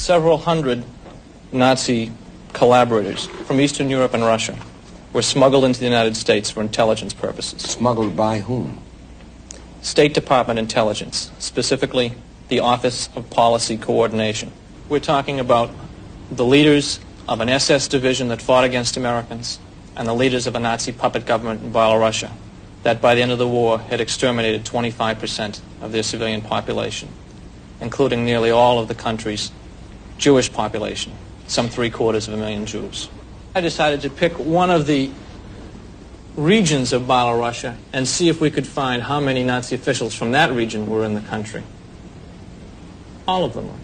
several hundred Nazi collaborators from Eastern Europe and Russia were smuggled into the United States for intelligence purposes. Smuggled by whom? State Department intelligence, specifically the Office of Policy Coordination. We're talking about the leaders of an SS division that fought against Americans and the leaders of a Nazi puppet government in Belarus that by the end of the war had exterminated 25% of their civilian population, including nearly all of the country's Jewish population, some 750,000 Jews. I decided to pick one of the regions of Belarus and see if we could find how many Nazi officials from that region were in the country. All of them were.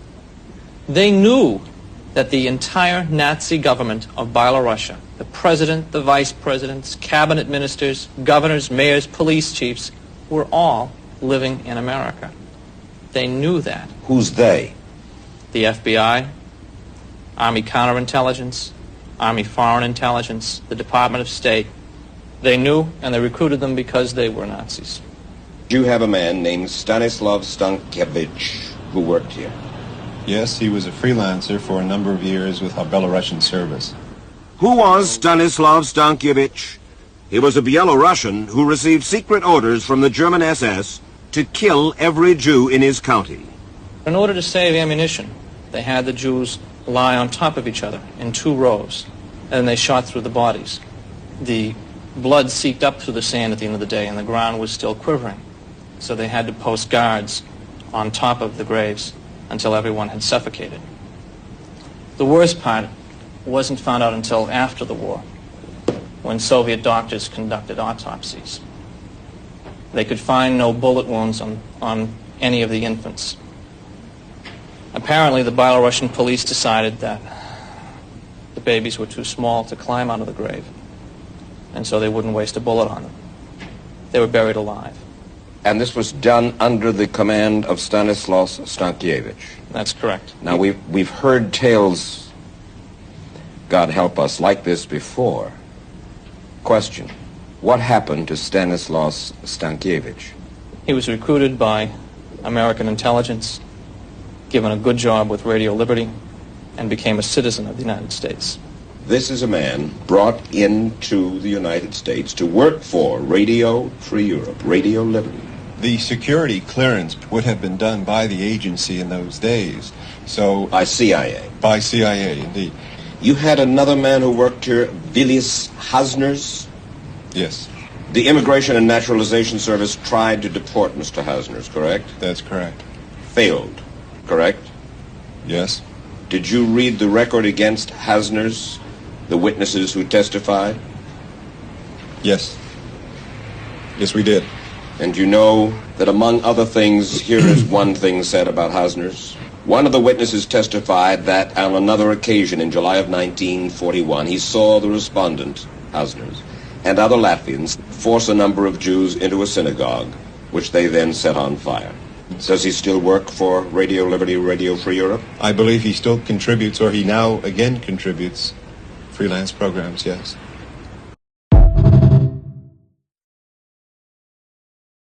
They knew that the entire Nazi government of Belarus, the president, the vice presidents, cabinet ministers, governors, mayors, police chiefs, were all living in America. They knew that. Who's they? The FBI, Army Counterintelligence, Army Foreign Intelligence, the Department of State. They knew, and they recruited them because they were Nazis. You have a man named Stanislav Stankiewicz who worked here. Yes, he was a freelancer for a number of years with our Belarusian service. Who was Stanislav Stankiewicz? He was a Belarusian who received secret orders from the German SS to kill every Jew in his county. In order to save ammunition, they had the Jews lie on top of each other in 2 rows, and they shot through the bodies. The blood seeped up through the sand at the end of the day, and the ground was still quivering. So they had to post guards on top of the graves until everyone had suffocated. The worst part wasn't found out until after the war, when Soviet doctors conducted autopsies. They could find no bullet wounds on any of the infants. Apparently, the Belarusian police decided that the babies were too small to climb out of the grave, and so they wouldn't waste a bullet on them. They were buried alive. And this was done under the command of Stanislav Stankiewicz. That's correct. Now, we've heard tales, God help us, like this before. Question: what happened to Stanislav Stankiewicz? He was recruited by American intelligence, given a good job with Radio Liberty, and became a citizen of the United States. This is a man brought into the United States to work for Radio Free Europe, Radio Liberty. The security clearance would have been done by the agency in those days, so... By CIA. By CIA, indeed. You had another man who worked here, Vilis Hasners? Yes. The Immigration and Naturalization Service tried to deport Mr. Hasners, correct? That's correct. Failed, correct? Yes. Did you read the record against Hasners, the witnesses who testified? Yes. Yes, we did. And you know that among other things, here is one thing said about Hasners. One of the witnesses testified that on another occasion in July of 1941, he saw the respondent, Hasners, and other Latvians force a number of Jews into a synagogue, which they then set on fire. Does he still work for Radio Liberty, Radio Free Europe? I believe he still contributes, or he now again contributes, freelance programs, yes.